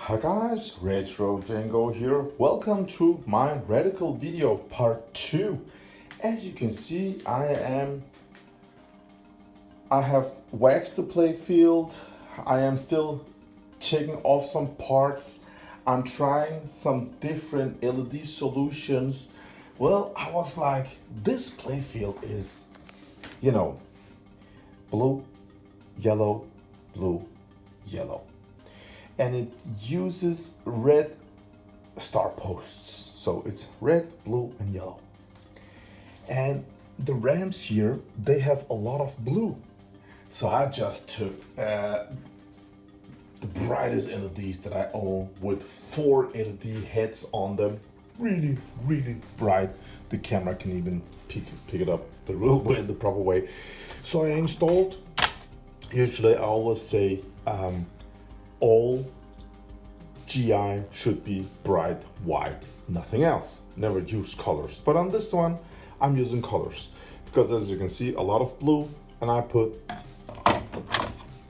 Hi guys, RETROCENGO here. Welcome to my radical video part 2. As you can see, I have waxed the play field. I am still taking off some parts. I'm trying some different LED solutions. Well, I was like, this play field is, blue, yellow, blue, yellow. And it uses red star posts. So it's red, blue, and yellow. And the ramps here, they have a lot of blue. So I just took the brightest LEDs that I own with 4 LED heads on them. Really, really bright. The camera can even pick it up the real way, the proper way. So I installed, usually I always say, all GI should be bright white, nothing else. Never use colors. But on this one, I'm using colors because as you can see, a lot of blue, and I put,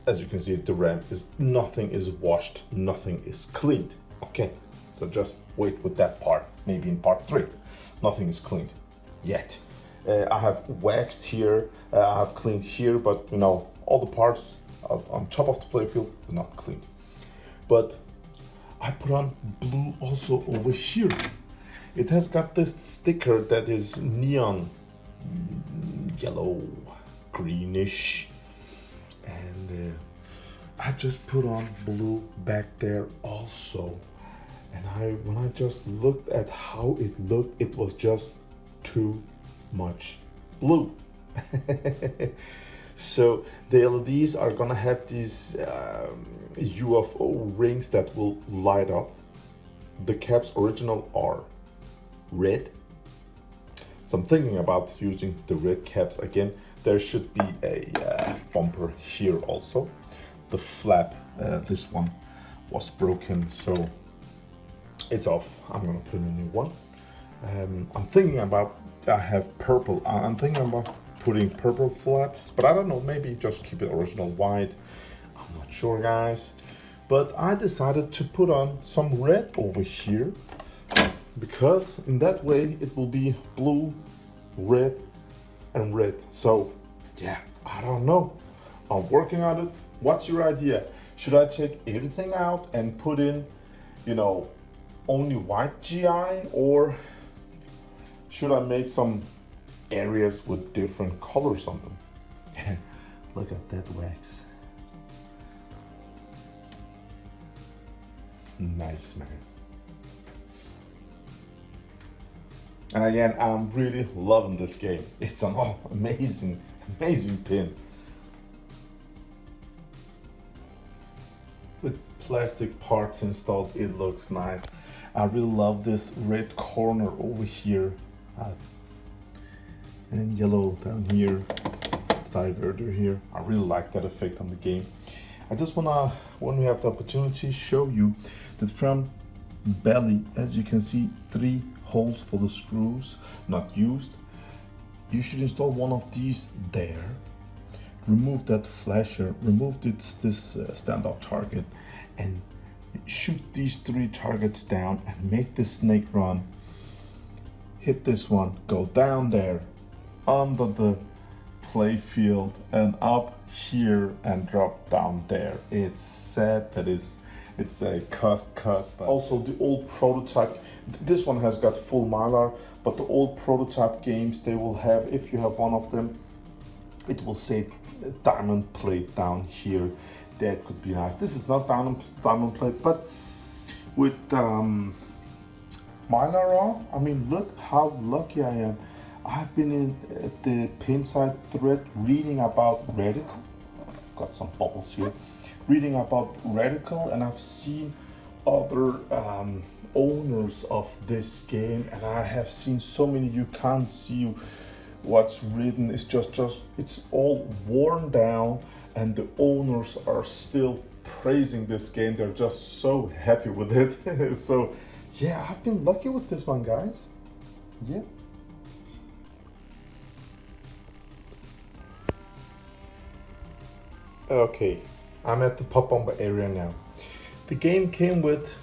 as you can see, the ramp is, nothing is washed, nothing is cleaned. Okay, so just wait with that part, maybe in part 3. Nothing is cleaned yet. I have waxed here, I have cleaned here, but all the parts on top of the playfield are not cleaned. But I put on blue also over here. It has got this sticker that is neon yellow, greenish, and I just put on blue back there also. And when I just looked at how it looked, it was just too much blue. So the LEDs are gonna have these UFO rings that will light up. The caps original are red. So I'm thinking about using the red caps again. There should be a bumper here also. The flap, this one was broken, so it's off. I'm gonna put in a new one. I'm thinking about, I have purple. I'm thinking about putting purple flaps, but I don't know, maybe just keep it original white. I'm not sure, guys. But I decided to put on some red over here because in that way it will be blue, red, and red. So yeah, I don't know. I'm working on it. What's your idea? Should I take everything out and put in, only white GI, or should I make some areas with different colors on them? Look at that wax. Nice, man. And again, I'm really loving this game. It's an amazing, amazing pin. With plastic parts installed, it looks nice. I really love this red corner over here. And yellow down here, diverter here. I really like that effect on the game. I just wanna, when we have the opportunity, show you that from Bally, as you can see, 3 holes for the screws, not used. You should install one of these there. Remove that flasher, remove this standout target, and shoot these 3 targets down and make the snake run. Hit this one, go down there, under the play field and up here and drop down there. It's sad that it's a cost cut. But also the old prototype, this one has got full mylar, but the old prototype games, they will have, if you have one of them, it will say diamond plate down here. That could be nice. This is not diamond plate, but with mylar on, I mean, look how lucky I am. I've been at the Pinside thread reading about Radical. Got some bubbles here. Reading about Radical, and I've seen other owners of this game, and I have seen so many. You can't see what's written. It's just it's all worn down, and the owners are still praising this game. They're just so happy with it. So yeah, I've been lucky with this one, guys. Yeah. Okay, I'm at the pop bomber area now. The game came with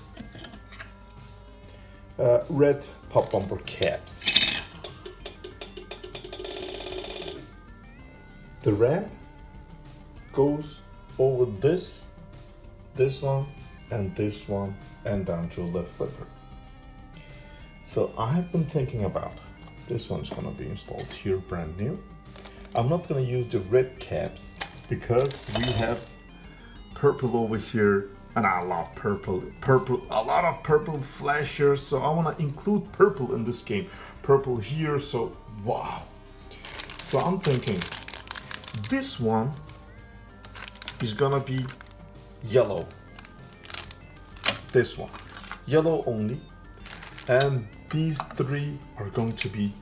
red pop bumper caps. The ramp goes over this one, and this one, and down to the left flipper. So I have been thinking about, this one's gonna be installed here brand new. I'm not gonna use the red caps because we have purple over here, and I love purple, a lot of purple flashers, so I wanna include purple in this game. Purple here, so wow. So I'm thinking, this one is gonna be yellow. This one, yellow only. And these three are going to be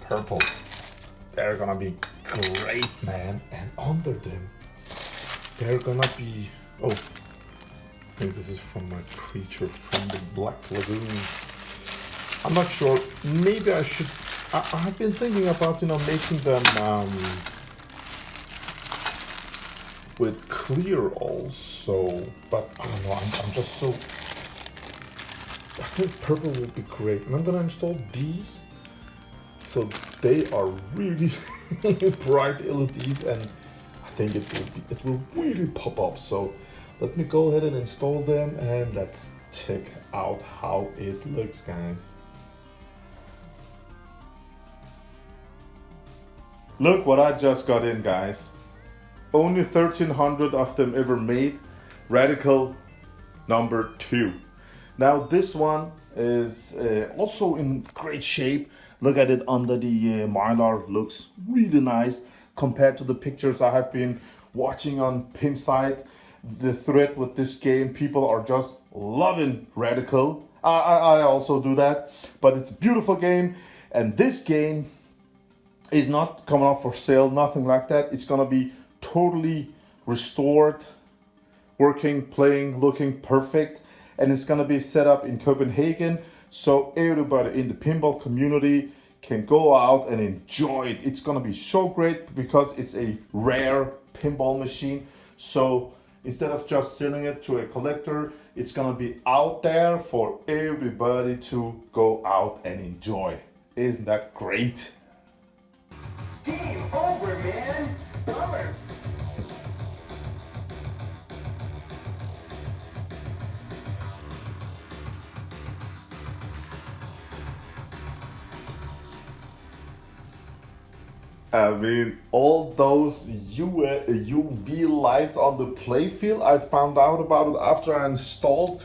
purple. They're gonna be great, man. And under them, they're gonna be, oh, I think this is from my creature from the Black Lagoon. I'm not sure, maybe I should, I've been thinking about, making them with clear also, but I don't know, I'm just so, I think purple would be great. And I'm gonna install these, so they are really bright LEDs, and I think it will really pop up. So let me go ahead and install them, and let's check out how it looks, guys. Look what I just got in, guys. Only 1,300 of them ever made. Radical number 2. Now this one is also in great shape. Look at it under the Mylar, looks really nice compared to the pictures I have been watching on Pinside. The thread with this game, people are just loving Radical. I also do that, but it's a beautiful game, and this game is not coming up for sale, nothing like that. It's gonna be totally restored, working, playing, looking perfect, and it's gonna be set up in Copenhagen, so everybody in the pinball community can go out and enjoy it. It's gonna be so great because it's a rare pinball machine. So instead of just selling it to a collector, it's gonna be out there for everybody to go out and enjoy. Isn't that great? Game over, man. Bummer. I mean, all those UV lights on the playfield, I found out about it after I installed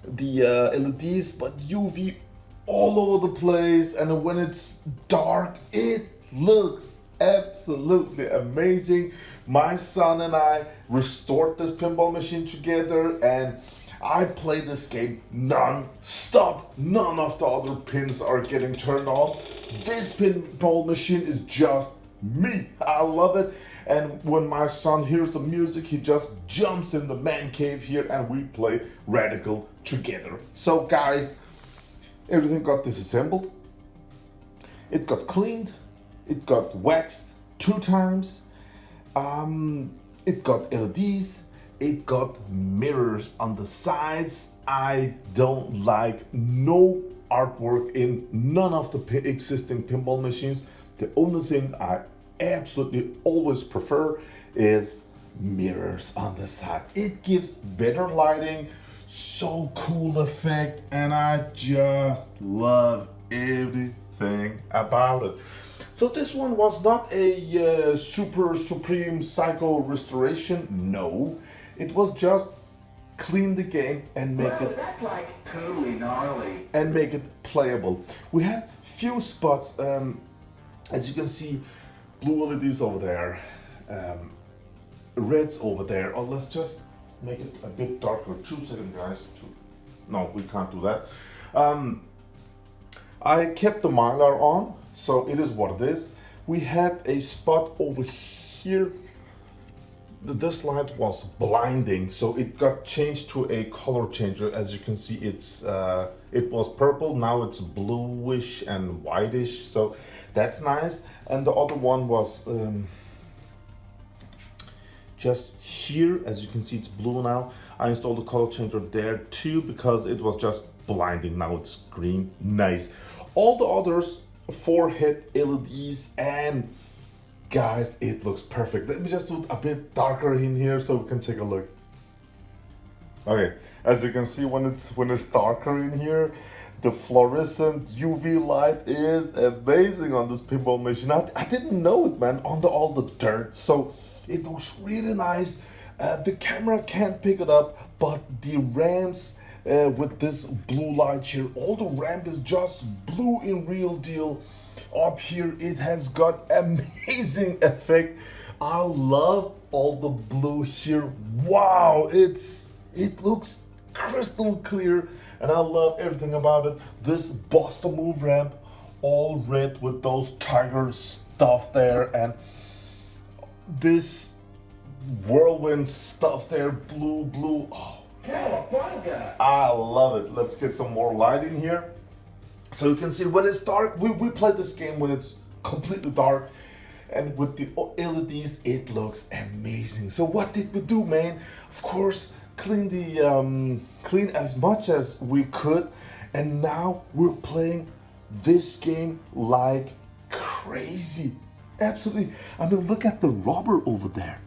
the LEDs, but UV all over the place, and when it's dark, it looks absolutely amazing. My son and I restored this pinball machine together, and I play this game non-stop. None of the other pins are getting turned on. This pinball machine is just me. I love it. And when my son hears the music, he just jumps in the man cave here and we play Radical together. So guys, everything got disassembled. It got cleaned. It got waxed 2 times. It got LEDs. It got mirrors on the sides. I don't like no artwork in none of the existing pinball machines. The only thing I absolutely always prefer is mirrors on the side. It gives better lighting, so cool effect, and I just love everything about it. So this one was not a super supreme psycho restoration, no. It was just clean the game and make it that's like totally gnarly. and make it playable. We had few spots, as you can see, blue LEDs over there, reds over there. Oh, let's just make it a bit darker. 2 seconds, guys. No, we can't do that. I kept the Mylar on, so it is what it is. We had a spot over here. This light was blinding, so it got changed to a color changer. As you can see, it was purple, now it's bluish and whitish, so that's nice. And the other one was just here. As you can see, it's blue now. I installed the color changer there too because it was just blinding. Now it's green, nice. All the others, 4-hit LEDs, and guys, it looks perfect. Let me just do a bit darker in here so we can take a look. Okay, as you can see, when it's darker in here, the fluorescent UV light is amazing on this pinball machine. I didn't know it, man, under all the dirt. So it looks really nice. The camera can't pick it up, but the ramps with this blue light here, all the ramp is just blue in real deal. Up here, it has got amazing effect. I love all the blue here. Wow, it looks crystal clear, and I love everything about it. This Boston Move ramp, all red with those tiger stuff there, and this whirlwind stuff there, blue. Oh, I love it. Let's get some more light in here. So you can see when it's dark, we play this game when it's completely dark, and with the LEDs, it looks amazing. So what did we do, man? Of course, clean as much as we could, and now we're playing this game like crazy. Absolutely. I mean, look at the rubber over there.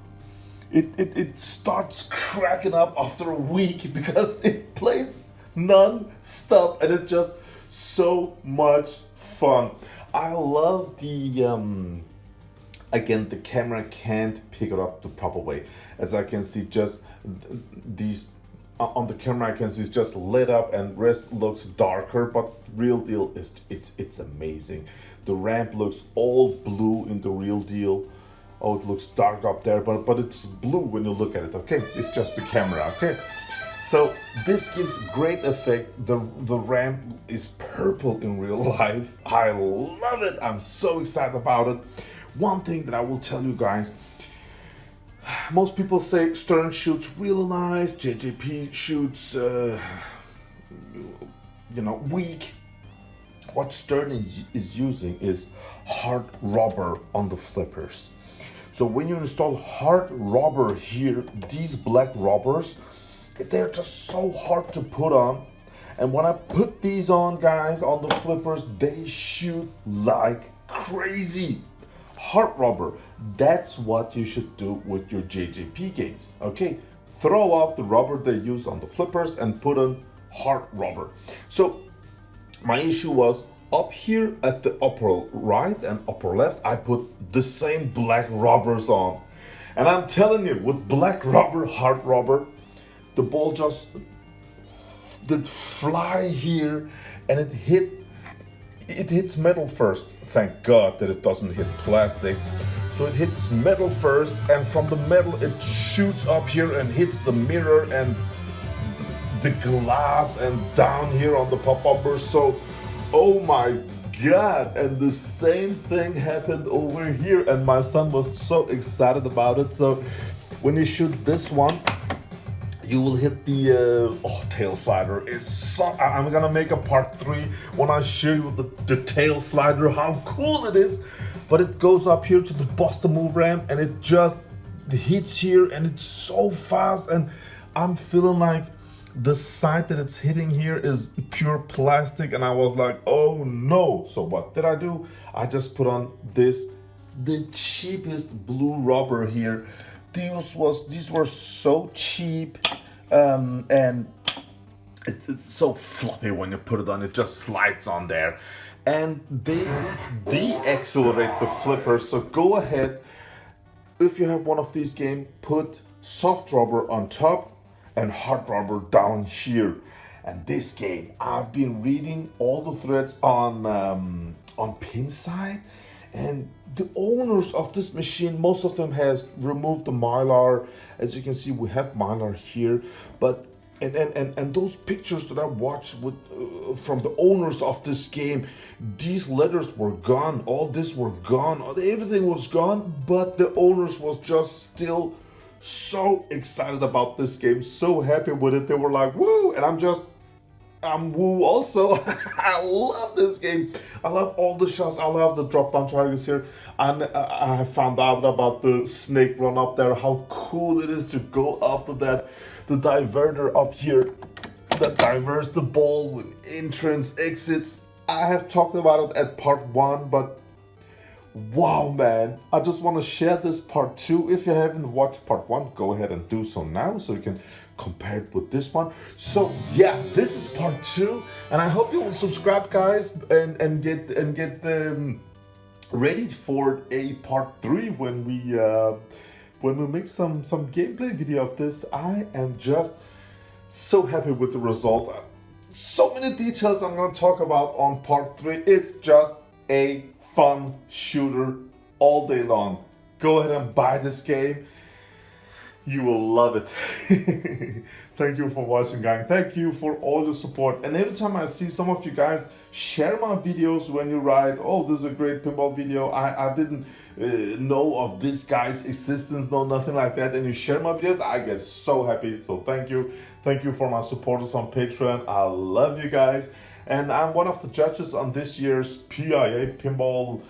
It starts cracking up after a week because it plays non-stop, and it's just so much fun. I love the again, the camera can't pick it up the proper way. As I can see, just these on the camera, I can see it's just lit up and rest looks darker, but real deal is it's amazing. The ramp looks all blue in the real deal. Oh, it looks dark up there, but it's blue when you look at it. Okay, it's just the camera. Okay. So this gives great effect. The ramp is purple in real life. I love it. I'm so excited about it. One thing that I will tell you guys, most people say Stern shoots really nice, JJP shoots, weak. What Stern is using is hard rubber on the flippers. So when you install hard rubber here, these black rubbers, they're just so hard to put on. And when I put these on, guys, on the flippers, they shoot like crazy. Hard rubber, that's what you should do with your JJP games. Okay, throw out the rubber they use on the flippers and put on hard rubber. So my issue was up here at the upper right and upper left, I put the same black rubbers on. And I'm telling you, with black rubber, hard rubber, the ball just did fly here, and it hits metal first. Thank God that it doesn't hit plastic. So it hits metal first, and from the metal it shoots up here and hits the mirror and the glass and down here on the pop-upper. So, oh my God, and the same thing happened over here, and my son was so excited about it. So when you shoot this one, you will hit the tail slider. I'm gonna make a part 3 when I show you the tail slider, how cool it is. But it goes up here to the Boston Move ramp, and it just hits here, and it's so fast, and I'm feeling like the side that it's hitting here is pure plastic, and I was like, oh no. So what did I do? I just put on the cheapest blue rubber here. These were so cheap, and it's so floppy when you put it on. It just slides on there, and they de-accelerate the flipper. So go ahead, if you have one of these games, put soft rubber on top and hard rubber down here. And this game, I've been reading all the threads on Pinside, and the owners of this machine, most of them has removed the mylar. As you can see, we have mylar here, but and those pictures that I watched with from the owners of this game, these letters were gone. All this were gone. Everything was gone, but the owners was just still so excited about this game, so happy with it. They were like, woo! And I'm woo also. I love this game. I love all the shots. I love the drop down targets here. And I found out about the snake run up there, how cool it is to go after that. The diverter up here that diverts the ball with entrance, exits. I have talked about it at part 1, but wow, man, I just want to share this part 2. If you haven't watched part 1, go ahead and do so now so you can compare it with this one. So yeah, this is part 2, and I hope you will subscribe, guys, and get ready for a part 3 when we make some gameplay video of this. I am just so happy with the result. So many details I'm going to talk about on part 3. It's just a fun shooter all day long. Go ahead and buy this game. You will love it. Thank you for watching, gang. Thank you for all your support. And every time I see some of you guys share my videos when you write, oh, this is a great pinball video, I didn't know of this guy's existence, no, nothing like that, and you share my videos, I get so happy. So thank you. Thank you for my supporters on Patreon. I love you guys. And I'm one of the judges on this year's PIA Pinball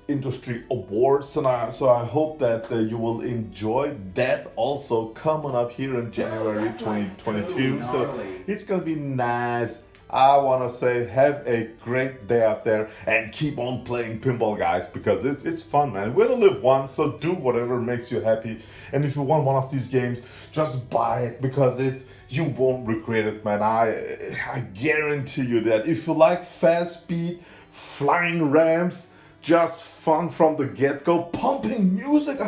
Industry Awards, so I hope that you will enjoy that also coming up here in January 2022. So it's gonna be nice. I want to say have a great day out there and keep on playing pinball, guys, because it's fun, man. We only live once, so do whatever makes you happy. And if you want one of these games, just buy it, because you won't regret it, man. I guarantee you that. If you like fast speed, flying ramps, just fun from the get-go, pumping music.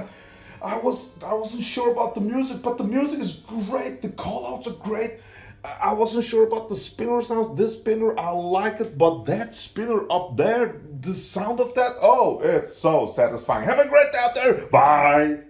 I wasn't sure about the music, but the music is great. The call-outs are great. I wasn't sure about the spinner sounds. This spinner, I like it, but that spinner up there, the sound of that, oh, it's so satisfying. Have a great day out there. Bye.